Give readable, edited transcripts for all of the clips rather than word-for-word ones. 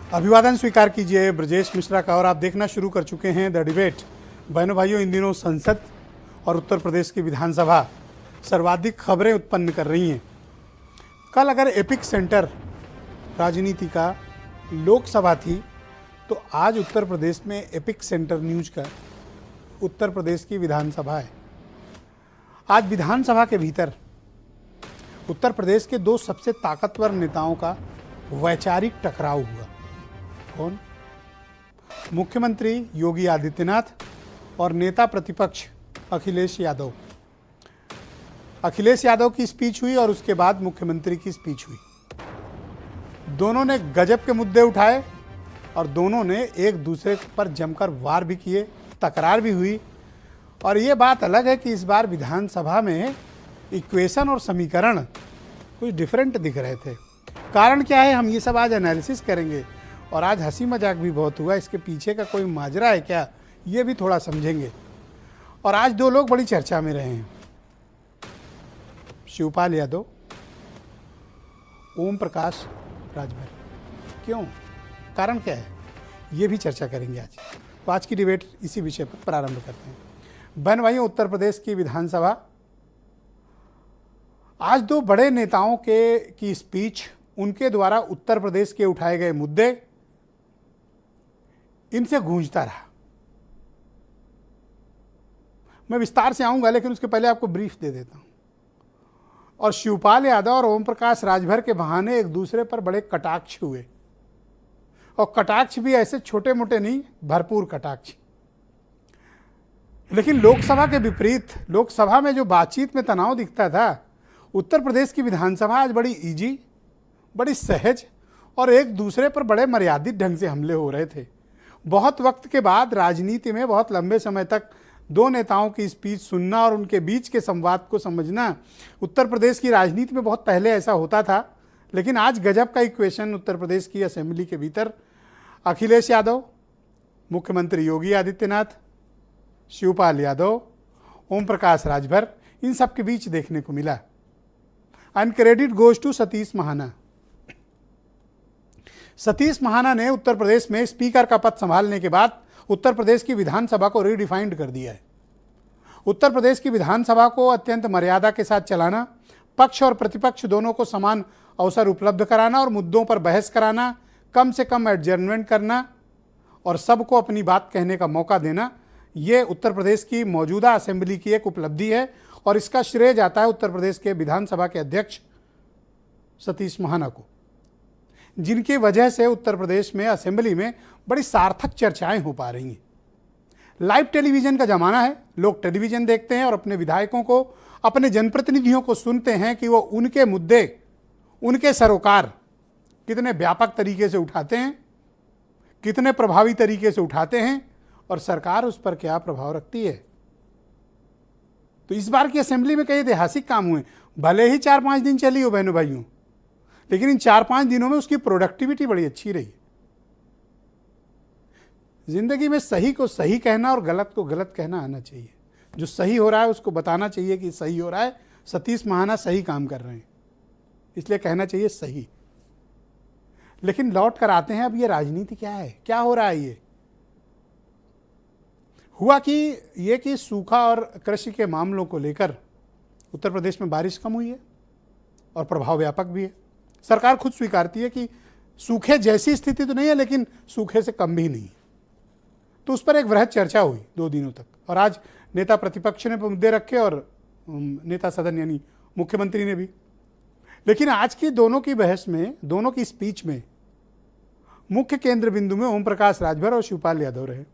अभिवादन स्वीकार कीजिए ब्रजेश मिश्रा का। और आप देखना शुरू कर चुके हैं द डिबेट। बहनों भाइयों, इन दिनों संसद और उत्तर प्रदेश की विधानसभा सर्वाधिक खबरें उत्पन्न कर रही हैं। कल अगर एपिक सेंटर राजनीति का लोकसभा थी, तो आज उत्तर प्रदेश में एपिक सेंटर न्यूज का उत्तर प्रदेश की विधानसभा है। आज विधानसभा के भीतर उत्तर प्रदेश के दो सबसे ताकतवर नेताओं का वैचारिक टकराव हुआ। कौन? मुख्यमंत्री योगी आदित्यनाथ और नेता प्रतिपक्ष अखिलेश यादव। अखिलेश यादव की स्पीच हुई और उसके बाद मुख्यमंत्री की स्पीच हुई। दोनों ने गजब के मुद्दे उठाए और दोनों ने एक दूसरे पर जमकर वार भी किए, तकरार भी हुई। और ये बात अलग है कि इस बार विधानसभा में इक्वेशन और समीकरण कुछ डिफरेंट दिख रहे थे। कारण क्या है, हम ये सब आज एनालिसिस करेंगे। और आज हंसी मजाक भी बहुत हुआ, इसके पीछे का कोई माजरा है क्या, ये भी थोड़ा समझेंगे। और आज दो लोग बड़ी चर्चा में रहे हैं, शिवपाल यादव, ओम प्रकाश राजभर। क्यों, कारण क्या है, ये भी चर्चा करेंगे आज। तो आज की डिबेट इसी विषय पर प्रारंभ करते हैं। बहन भाइयों, उत्तर प्रदेश की विधानसभा, आज दो बड़े नेताओं की स्पीच, उनके द्वारा उत्तर प्रदेश के उठाए गए मुद्दे, इनसे गूंजता रहा। मैं विस्तार से आऊंगा, लेकिन उसके पहले आपको ब्रीफ दे देता हूं। और शिवपाल यादव और ओम प्रकाश राजभर के बहाने एक दूसरे पर बड़े कटाक्ष हुए, और कटाक्ष भी ऐसे छोटे मोटे नहीं, भरपूर कटाक्ष। लेकिन लोकसभा के विपरीत, लोकसभा में जो बातचीत में तनाव दिखता था, उत्तर प्रदेश की विधानसभा आज बड़ी इजी, बड़ी सहज और एक दूसरे पर बड़े मर्यादित ढंग से हमले हो रहे थे। बहुत वक्त के बाद राजनीति में बहुत लंबे समय तक दो नेताओं की स्पीच सुनना और उनके बीच के संवाद को समझना, उत्तर प्रदेश की राजनीति में बहुत पहले ऐसा होता था। लेकिन आज गजब का इक्वेशन उत्तर प्रदेश की असेंबली के भीतर अखिलेश यादव, मुख्यमंत्री योगी आदित्यनाथ, शिवपाल यादव, ओम प्रकाश राजभर, इन सब के बीच देखने को मिला। And credit goes to Satish Mahana. Satish Mahana ने उत्तर प्रदेश में स्पीकर का पद संभालने के बाद उत्तर प्रदेश की विधानसभा को रीडिफाइंड कर दिया है। उत्तर प्रदेश की विधानसभा को अत्यंत मर्यादा के साथ चलाना, पक्ष और प्रतिपक्ष दोनों को समान अवसर उपलब्ध कराना और मुद्दों पर बहस कराना, कम से कम एडजर्नमेंट करना और सबको अपनी बात कहने का मौका देना, ये उत्तर प्रदेश की मौजूदा असेंबली की एक उपलब्धि है। और इसका श्रेय जाता है उत्तर प्रदेश के विधानसभा के अध्यक्ष सतीश महाना को, जिनकी वजह से उत्तर प्रदेश में असेंबली में बड़ी सार्थक चर्चाएं हो पा रही हैं। लाइव टेलीविजन का जमाना है, लोग टेलीविजन देखते हैं और अपने विधायकों को, अपने जनप्रतिनिधियों को सुनते हैं कि वो उनके मुद्दे, उनके सरोकार कितने व्यापक तरीके से उठाते हैं, कितने प्रभावी तरीके से उठाते हैं और सरकार उस पर क्या प्रभाव रखती है। तो इस बार की असेंबली में कई ऐतिहासिक काम हुए, भले ही 4-5 दिन चली हो बहनों भाइयों, लेकिन इन 4-5 दिनों में उसकी प्रोडक्टिविटी बड़ी अच्छी रही। जिंदगी में सही को सही कहना और गलत को गलत कहना आना चाहिए। जो सही हो रहा है उसको बताना चाहिए कि सही हो रहा है। सतीश महाना सही काम कर रहे हैं, इसलिए कहना चाहिए सही। लेकिन लौट कर आते हैं, अब ये राजनीति क्या है, क्या हो रहा है। ये हुआ कि सूखा और कृषि के मामलों को लेकर उत्तर प्रदेश में बारिश कम हुई है और प्रभाव व्यापक भी है। सरकार खुद स्वीकारती है कि सूखे जैसी स्थिति तो नहीं है, लेकिन सूखे से कम भी नहीं है। तो उस पर एक वृहद चर्चा हुई 2 दिनों तक। और आज नेता प्रतिपक्ष ने मुद्दे रखे और नेता सदन यानी मुख्यमंत्री ने भी। लेकिन आज की दोनों की बहस में, दोनों की स्पीच में मुख्य केंद्र बिंदु में ओम प्रकाश राजभर और शिवपाल यादव रहे।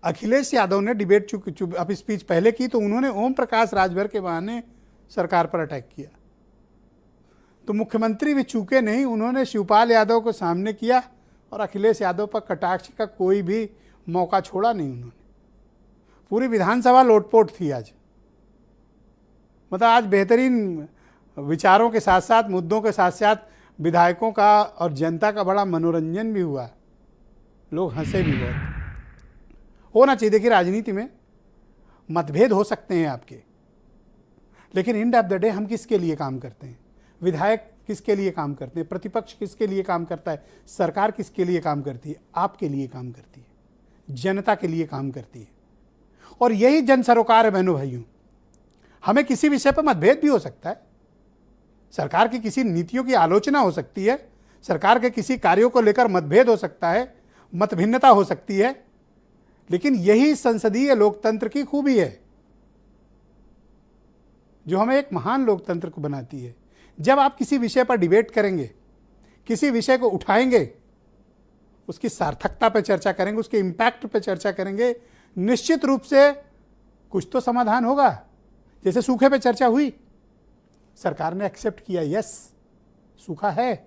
अखिलेश यादव ने डिबेट अब स्पीच पहले की, तो उन्होंने ओम प्रकाश राजभर के बहाने सरकार पर अटैक किया। तो मुख्यमंत्री भी चूके नहीं, उन्होंने शिवपाल यादव को सामने किया और अखिलेश यादव पर कटाक्ष का कोई भी मौका छोड़ा नहीं उन्होंने। पूरी विधानसभा लोटपोट थी आज। मतलब आज बेहतरीन विचारों के साथ साथ, मुद्दों के साथ साथ विधायकों का और जनता का बड़ा मनोरंजन भी हुआ, लोग हंसे भी बहुत। होना चाहिए। देखिए, राजनीति में मतभेद हो सकते हैं आपके, लेकिन एंड ऑफ द डे हम किसके लिए काम करते हैं? विधायक किसके लिए काम करते हैं, प्रतिपक्ष किसके लिए काम करता है, सरकार किसके लिए काम करती है, आपके लिए काम करती है, जनता के लिए काम करती है। और यही जन सरोकार है बहनों भाइयों। हमें किसी विषय पर मतभेद भी हो सकता है, सरकार की किसी नीतियों की आलोचना हो सकती है, सरकार के किसी कार्यों को लेकर मतभेद हो सकता है, मतभिन्नता हो सकती है, लेकिन यही संसदीय लोकतंत्र की खूबी है जो हमें एक महान लोकतंत्र को बनाती है। जब आप किसी विषय पर डिबेट करेंगे, किसी विषय को उठाएंगे, उसकी सार्थकता पर चर्चा करेंगे, उसके इम्पैक्ट पर चर्चा करेंगे, निश्चित रूप से कुछ तो समाधान होगा। जैसे सूखे पे चर्चा हुई, सरकार ने एक्सेप्ट किया, यस सूखा है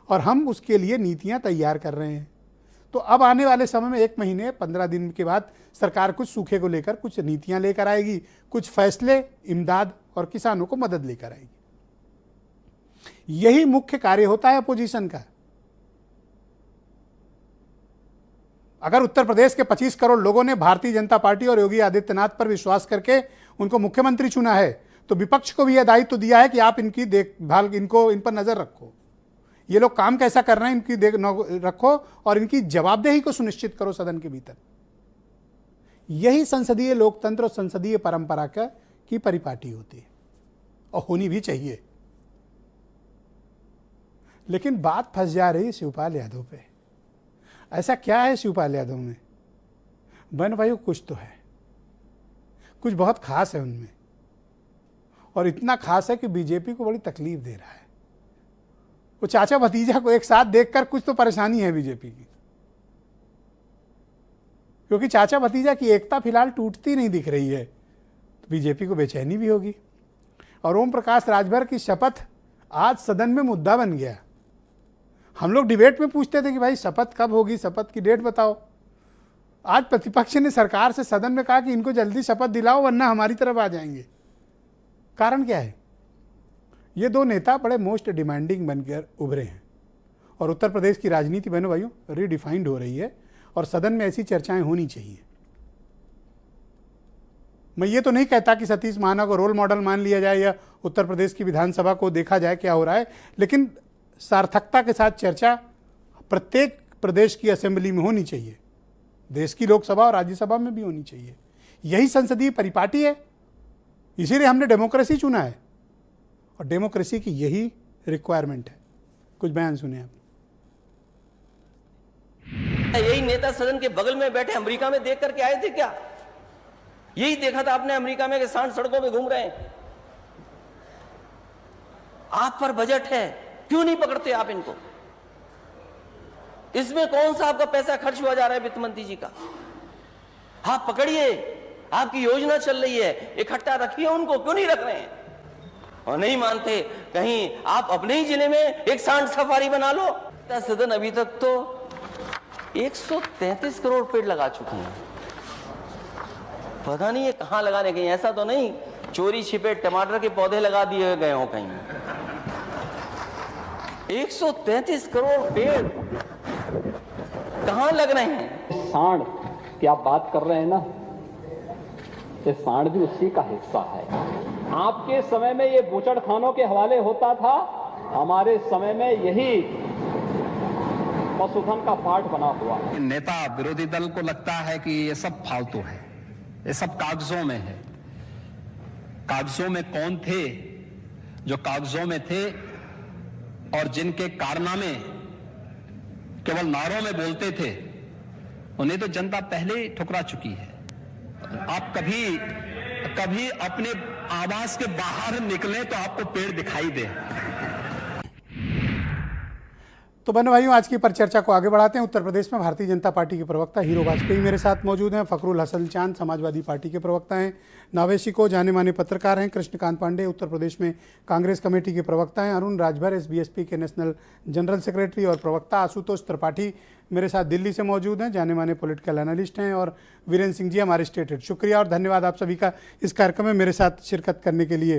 और हम उसके लिए नीतियां तैयार कर रहे हैं। तो अब आने वाले समय में 1 महीने 15 दिन के बाद सरकार कुछ सूखे को लेकर कुछ नीतियां लेकर आएगी, कुछ फैसले, इमदाद और किसानों को मदद लेकर आएगी। यही मुख्य कार्य होता है अपोजिशन का। अगर उत्तर प्रदेश के 25 करोड़ लोगों ने भारतीय जनता पार्टी और योगी आदित्यनाथ पर विश्वास करके उनको मुख्यमंत्री चुना है, तो विपक्ष को भी यह दायित्व दिया है कि आप इनकी देखभाल, इन पर नजर रखो, ये लोग काम कैसा कर रहे हैं इनकी देख रखो और इनकी जवाबदेही को सुनिश्चित करो सदन के भीतर। यही संसदीय लोकतंत्र और संसदीय परंपरा की परिपाटी होती है और होनी भी चाहिए। लेकिन बात फंस जा रही है शिवपाल यादव पे। ऐसा क्या है शिवपाल यादव में? बहन भाइयों, कुछ तो है, कुछ बहुत खास है उनमें, और इतना खास है कि बीजेपी को बड़ी तकलीफ दे रहा है। वो चाचा भतीजा को एक साथ देखकर कुछ तो परेशानी है बीजेपी की, क्योंकि चाचा भतीजा की एकता फिलहाल टूटती नहीं दिख रही है, तो बीजेपी को बेचैनी भी होगी। और ओम प्रकाश राजभर की शपथ आज सदन में मुद्दा बन गया। हम लोग डिबेट में पूछते थे कि भाई शपथ कब होगी, शपथ की डेट बताओ। आज प्रतिपक्ष ने सरकार से सदन में कहा कि इनको जल्दी शपथ दिलाओ वरना हमारी तरफ आ जाएंगे। कारण क्या है? ये दो नेता बड़े मोस्ट डिमांडिंग बनकर उभरे हैं और उत्तर प्रदेश की राजनीति बहनों भाइयों रीडिफाइंड हो रही है और सदन में ऐसी चर्चाएं होनी चाहिए। मैं ये तो नहीं कहता कि सतीश महाना को रोल मॉडल मान लिया जाए या उत्तर प्रदेश की विधानसभा को देखा जाए क्या हो रहा है, लेकिन सार्थकता के साथ चर्चा प्रत्येक प्रदेश की असेंबली में होनी चाहिए, देश की लोकसभा और राज्यसभा में भी होनी चाहिए। यही संसदीय परिपाटी है, इसीलिए हमने डेमोक्रेसी चुना है और डेमोक्रेसी की यही रिक्वायरमेंट है। कुछ बयान सुने आप। यही नेता सदन के बगल में बैठे अमेरिका में देख करके आए थे क्या? यही देखा था आपने अमेरिका में कि सांड सड़कों पे घूम रहे हैं। आप पर बजट है, क्यों नहीं पकड़ते आप इनको? इसमें कौन सा आपका पैसा खर्च हुआ जा रहा है वित्त मंत्री जी का? आप पकड़िए, आपकी योजना चल रही है, इकट्ठा रखिए उनको, क्यों नहीं रख रहे हैं? और नहीं मानते, कहीं आप अपने ही जिले में एक सांड सफारी बना लो। सदन अभी तक तो 133 करोड़ पेड़ लगा चुके हैं। पता नहीं ये कहां लगाने गए, ऐसा तो नहीं चोरी छिपे टमाटर के पौधे लगा दिए गए हो कहीं। 133 करोड़ पेड़ कहां लग रहे हैं? सांड की आप बात कर रहे हैं ना, ये सांड भी उसी का हिस्सा है। आपके समय में ये बूचड़खानों के हवाले होता था, हमारे समय में यही पशुधन का पार्ट बना हुआ है। नेता विरोधी दल को लगता है कि ये सब फालतू है, ये सब कागजों में है। कागजों में कौन थे जो कागजों में थे और जिनके कारनामे केवल नारों में बोलते थे, उन्हें तो जनता पहले ही ठुकरा चुकी है। आप कभी अपने आवास के बाहर निकले तो आपको पेड़ दिखाई दे। तो बहनों भाइयों, आज की परिचर्चा को आगे बढ़ाते हैं। उत्तर प्रदेश में भारतीय जनता पार्टी के प्रवक्ता हीरो वाजपेयी मेरे साथ मौजूद हैं। फखरुल हसन चांद समाजवादी पार्टी के प्रवक्ता हैं। नावेशी को जाने माने पत्रकार हैं। कृष्णकांत पांडे उत्तर प्रदेश में कांग्रेस कमेटी के प्रवक्ता हैं। अरुण राजभर एसबीएसपी के नेशनल जनरल सेक्रेटरी और प्रवक्ता। आशुतोष त्रिपाठी मेरे साथ दिल्ली से मौजूद हैं, जाने माने पॉलिटिकल एनालिस्ट हैं। और वीरेंद्र सिंह जी हमारे स्टेट हेड। शुक्रिया और धन्यवाद आप सभी का इस कार्यक्रम में मेरे साथ शिरकत करने के लिए।